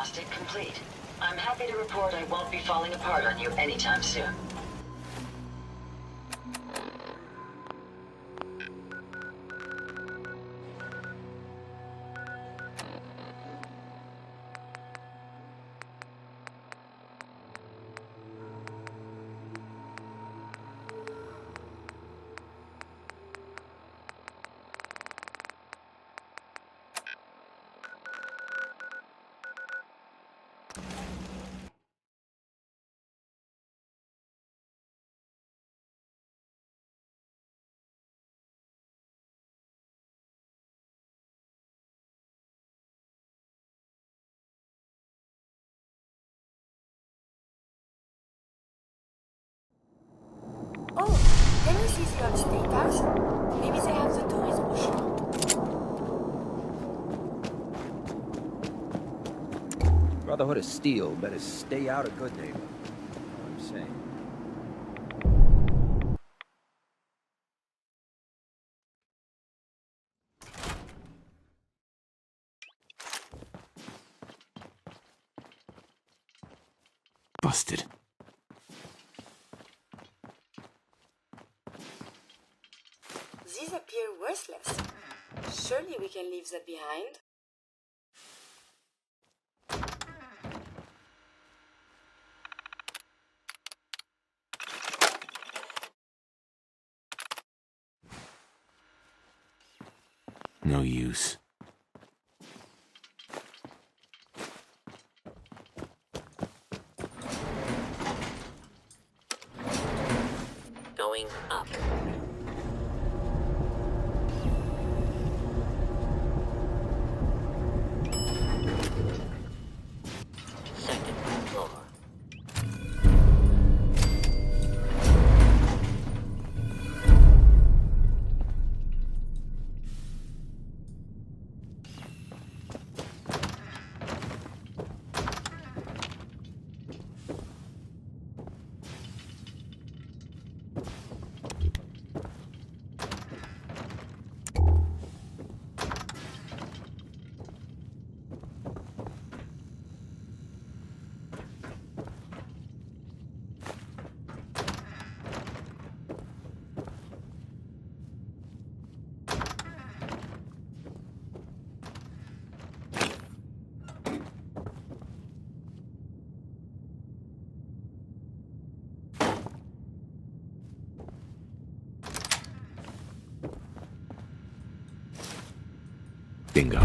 diagnostic complete. I'm happy to report I won't be falling apart on you anytime soon. Oh, can we see the old state house? Maybe they have the tourism push. Brotherhood of Steel better stay out of good neighbor. That's all I'm saying. Busted. These appear worthless. Surely we can leave that behind. No use. Going up. Second floor. Bingo.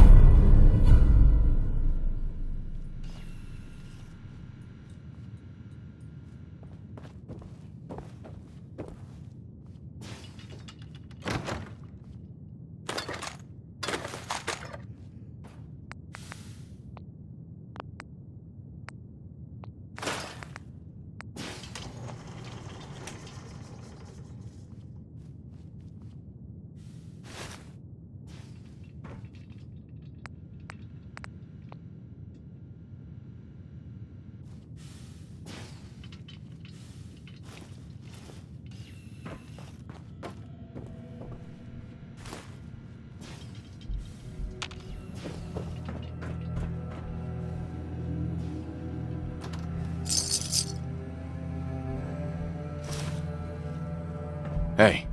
Hey.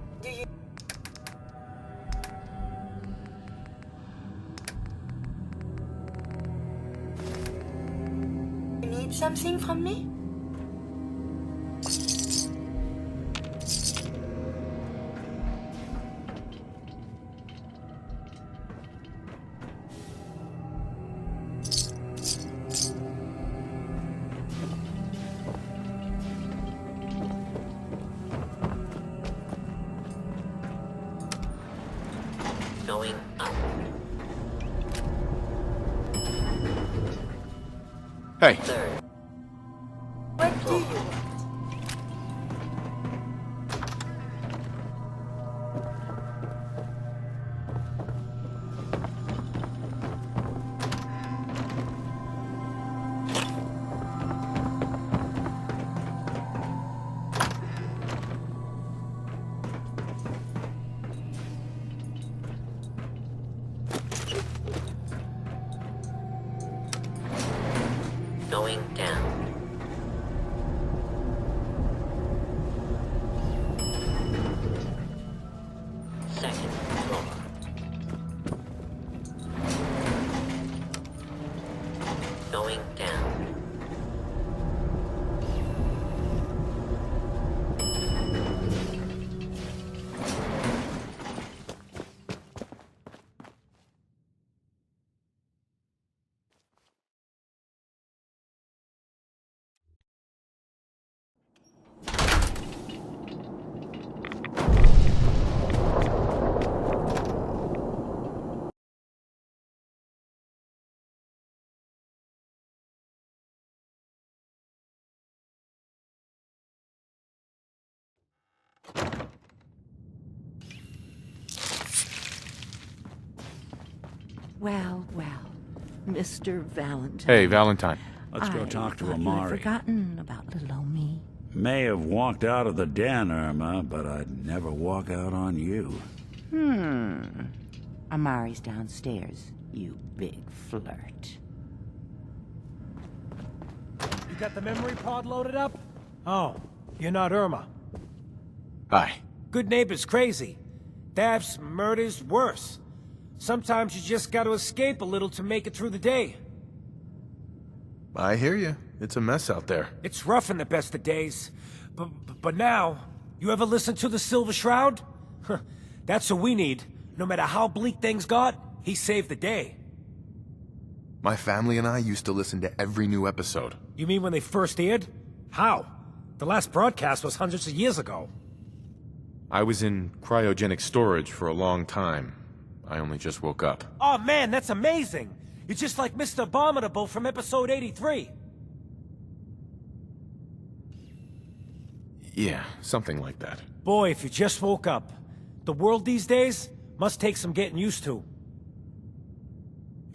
You need something from me? Going up. Hey. Third. What do you want? Going down. Second floor. Going down. Well, Mr. Valentine. Hey, Valentine. Let's go talk to thought you had Amari. forgotten about little old me. May have walked out of the den, Irma, but I'd never walk out on you. Amari's downstairs, you big flirt. You got the memory pod loaded up? Oh, you're not Irma. Hi. Good neighbor's crazy. Thefts, murders, worse. Sometimes you just gotta escape a little to make it through the day. I hear you. It's a mess out there. It's rough in the best of days. But now, you ever listen to the Silver Shroud? That's what we need. No matter how bleak things got, he saved the day. My family and I used to listen to every new episode. You mean when they first aired? How? The last broadcast was hundreds of years ago. I was in cryogenic storage for a long time. I only just woke up. Oh man, that's amazing! You're just like Mr. Abominable from episode 83. Yeah, something like that. Boy, if you just woke up. The world these days must take some getting used to.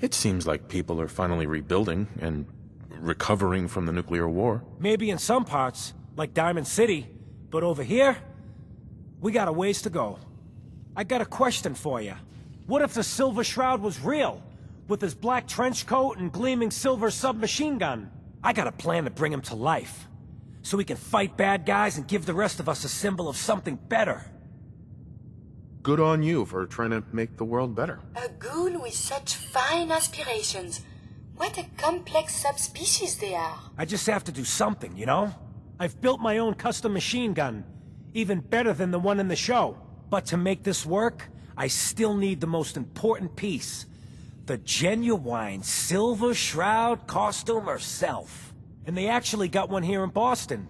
It seems like people are finally rebuilding and recovering from the nuclear war. Maybe in some parts, like Diamond City, but over here, we got a ways to go. I got a question for you. What if the Silver Shroud was real? With his black trench coat and gleaming silver submachine gun? I got a plan to bring him to life. So we can fight bad guys and give the rest of us a symbol of something better. Good on you for trying to make the world better. A ghoul with such fine aspirations. What a complex subspecies they are. I just have to do something, you know? I've built my own custom machine gun. Even better than the one in the show. But to make this work, I still need the most important piece. The genuine Silver Shroud costume herself. And they actually got one here in Boston.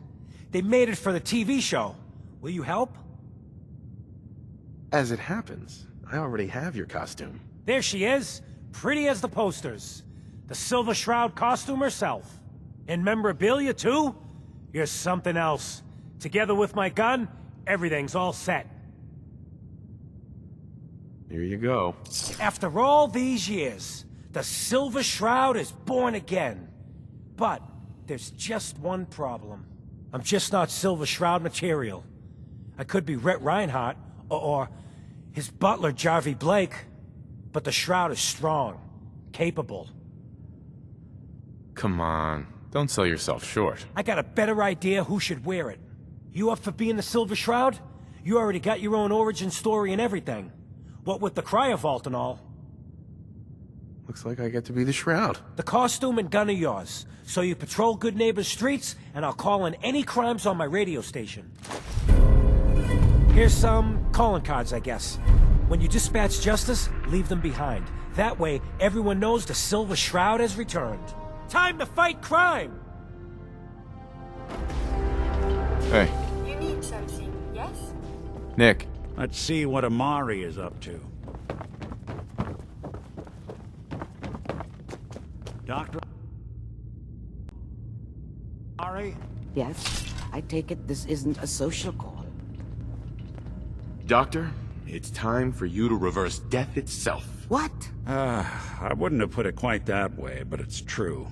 They made it for the TV show. Will you help? As it happens, I already have your costume. There she is, pretty as the posters. The Silver Shroud costume herself. And memorabilia too? You're something else. Together with my gun, everything's all set. Here you go. After all these years, the Silver Shroud is born again. But there's just one problem. I'm just not Silver Shroud material. I could be Rhett Reinhardt, or his butler, Jarvie Blake. But the Shroud is strong, capable. Come on, don't sell yourself short. I got a better idea who should wear it. You up for being the Silver Shroud? You already got your own origin story and everything. What with the cryovault and all. Looks like I get to be the Shroud. The costume and gun are yours, so you patrol Good Neighbor's streets, and I'll call in any crimes on my radio station. Here's some calling cards, I guess. When you dispatch justice, leave them behind. That way, everyone knows the Silver Shroud has returned. Time to fight crime! Hey, You need something, yes? Nick. Let's see what Amari is up to. Doctor? Amari? Yes, I take it this isn't a social call. Doctor, it's time for you to reverse death itself. What? I wouldn't have put it quite that way, but it's true.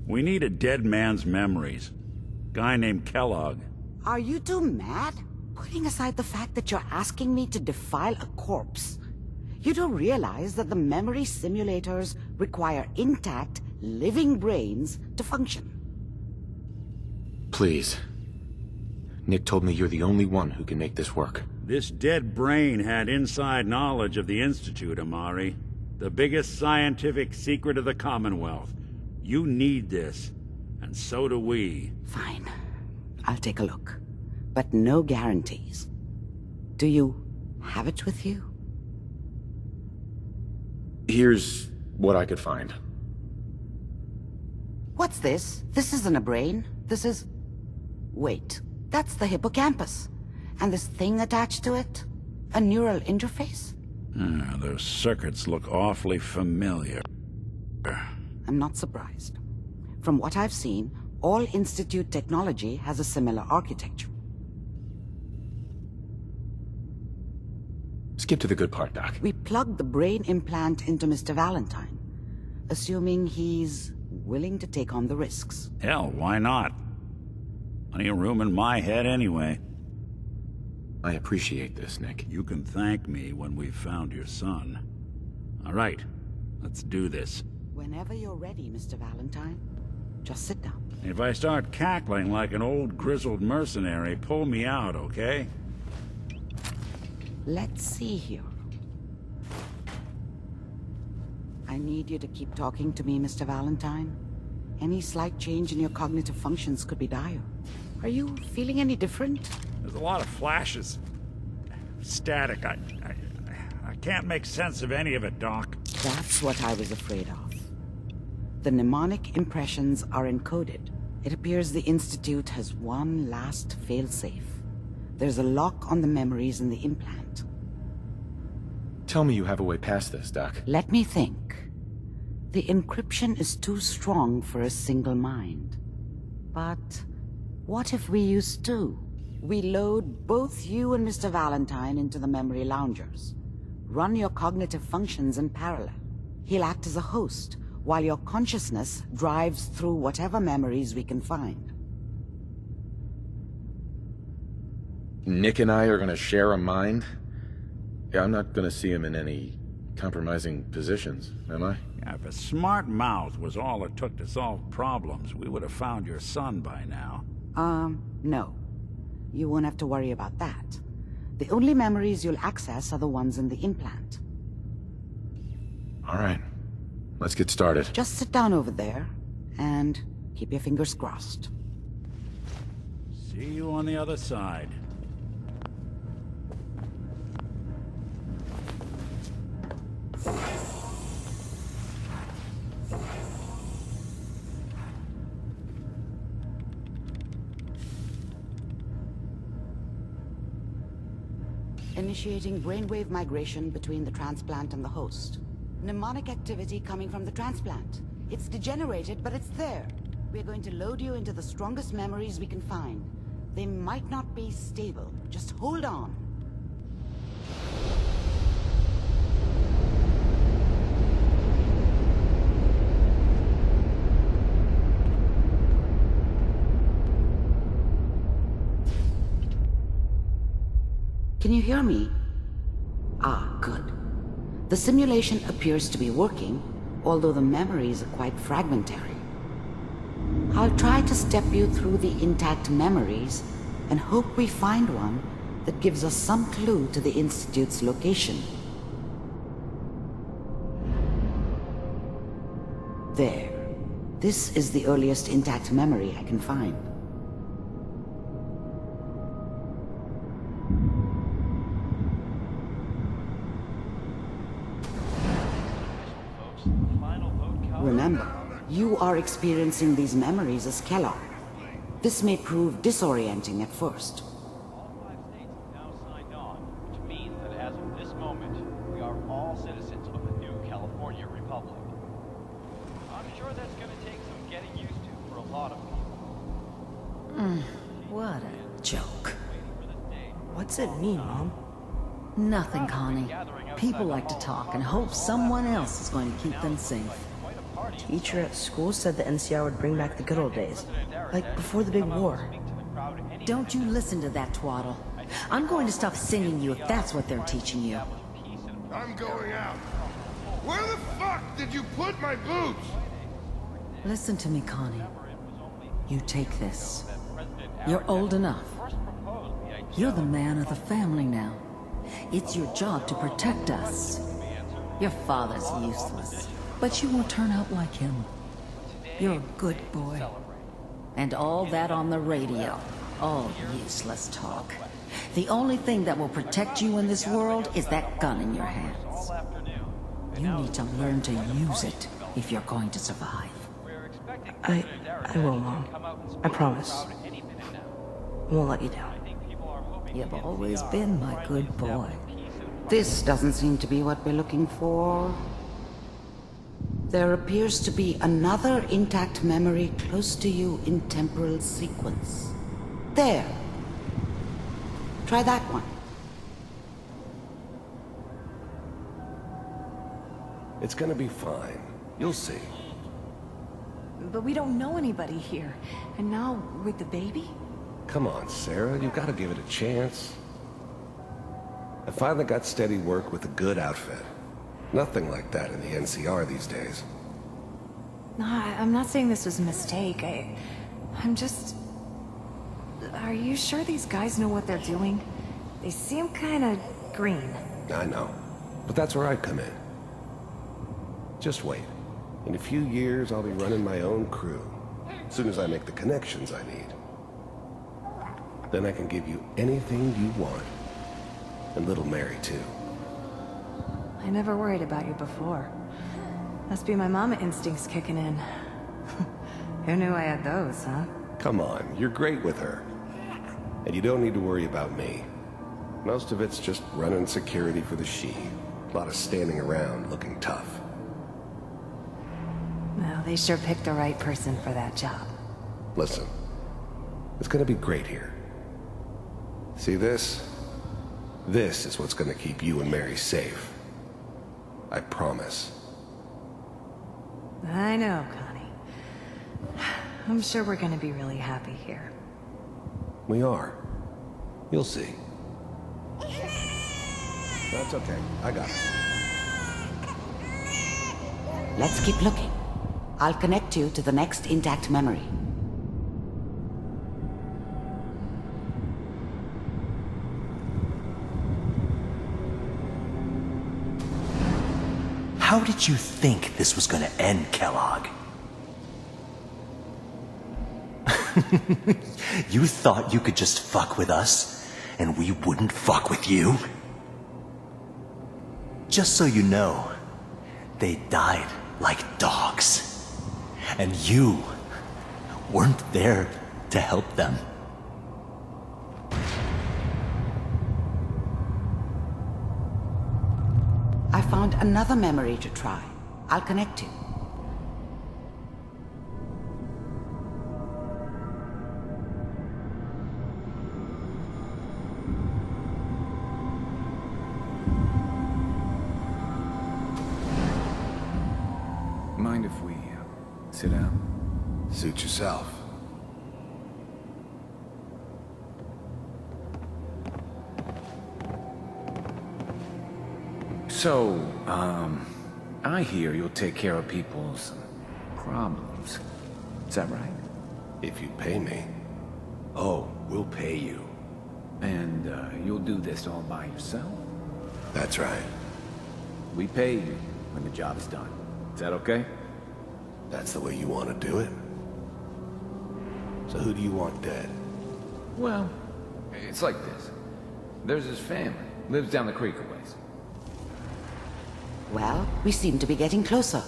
We need a dead man's memories. Guy named Kellogg. Are you two mad? Putting aside the fact that you're asking me to defile a corpse, you do realize that the memory simulators require intact, living brains to function. Please. Nick told me you're the only one who can make this work. This dead brain had inside knowledge of the Institute, Amari. The biggest scientific secret of the Commonwealth. You need this, and so do we. Fine. I'll take a look. But no guarantees. Do you have it with you? Here's what I could find. What's this? This isn't a brain. This is... Wait. That's the hippocampus. And this thing attached to it? A neural interface? Those circuits look awfully familiar. I'm not surprised. From what I've seen, all Institute technology has a similar architecture. Skip to the good part, Doc. We plugged the brain implant into Mr. Valentine, assuming he's willing to take on the risks. Hell, why not? Plenty of room in my head anyway. I appreciate this, Nick. You can thank me when we've found your son. All right, let's do this. Whenever you're ready, Mr. Valentine, just sit down. If I start cackling like an old grizzled mercenary, pull me out, okay? Let's see here. I need you to keep talking to me, Mr. Valentine. Any slight change in your cognitive functions could be dire. Are you feeling any different? There's a lot of flashes. Static. I can't make sense of any of it, Doc. That's what I was afraid of. The mnemonic impressions are encoded. It appears the Institute has one last failsafe. There's a lock on the memories in the implant. Tell me you have a way past this, Doc. Let me think. The encryption is too strong for a single mind. But what if we use two? We load both you and Mr. Valentine into the memory loungers. Run your cognitive functions in parallel. He'll act as a host, while your consciousness drives through whatever memories we can find. Nick and I are gonna share a mind? Yeah, I'm not gonna see him in any compromising positions, am I? Yeah, if a smart mouth was all it took to solve problems, we would have found your son by now. No. You won't have to worry about that. The only memories you'll access are the ones in the implant. All right. Let's get started. Just sit down over there, and keep your fingers crossed. See you on the other side. Initiating brainwave migration between the transplant and the host. Mnemonic activity coming from the transplant. It's degenerated, but it's there. We're going to load you into the strongest memories we can find. They might not be stable. Just hold on. Can you hear me? Ah, good. The simulation appears to be working, although the memories are quite fragmentary. I'll try to step you through the intact memories and hope we find one that gives us some clue to the Institute's location. There. This is the earliest intact memory I can find. Remember, you are experiencing these memories as Kellogg. This may prove disorienting at first. All 5 states have now signed on, which means that as of this moment, we are all citizens of the new California Republic. I'm sure that's going to take some getting used to for a lot of people. What a joke. What's it mean, Mom? Nothing, Connie. People like to talk and hope someone else is going to keep them safe. Teacher at school said the NCR would bring back the good old days. Like before the big war. Don't you listen to that twaddle. I'm going to stop singing you if that's what they're teaching you. I'm going out. Where the fuck did you put my boots? Listen to me, Connie. You take this. You're old enough. You're the man of the family now. It's your job to protect us. Your father's useless, but you won't turn out like him. You're a good boy. And all that on the radio. All useless talk. The only thing that will protect you in this world is that gun in your hands. You need to learn to use it if you're going to survive. I will, Mom. I promise. I won't let you down. You've always been my good boy. This doesn't seem to be what we're looking for. There appears to be another intact memory close to you in temporal sequence. There. Try that one. It's gonna be fine. You'll see. But we don't know anybody here. And now, with the baby? Come on, Sarah, you gotta give it a chance. I finally got steady work with a good outfit. Nothing like that in the NCR these days. No, I'm not saying this was a mistake. I'm just... Are you sure these guys know what they're doing? They seem kinda green. I know. But that's where I come in. Just wait. In a few years, I'll be running my own crew. As soon as I make the connections I need. Then I can give you anything you want. And little Mary, too. I never worried about you before. Must be my mama instincts kicking in. Who knew I had those, huh? Come on, you're great with her. And you don't need to worry about me. Most of it's just running security for the she. A lot of standing around looking tough. Well, they sure picked the right person for that job. Listen, it's gonna be great here. See this? This is what's gonna keep you and Mary safe. I promise. I know, Connie. I'm sure we're gonna be really happy here. We are. You'll see. That's okay. I got it. Let's keep looking. I'll connect you to the next intact memory. How did you think this was gonna end, Kellogg? You thought you could just fuck with us, and we wouldn't fuck with you? Just so you know, they died like dogs. And you weren't there to help them. I found another memory to try. I'll connect you. Mind if we sit down? Suit yourself. So, I hear you'll take care of people's problems. Is that right? If you pay me. Oh, we'll pay you. And, you'll do this all by yourself? That's right. We pay you when the job is done. Is that okay? That's the way you want to do it? So who do you want dead? Well, it's like this. There's his family. Lives down the creek a ways. Well, we seem to be getting closer.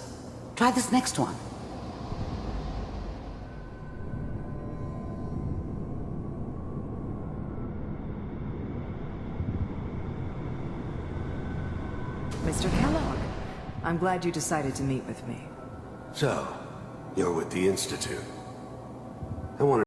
Try this next one. Mr. Kellogg, I'm glad you decided to meet with me. So, you're with the Institute. I want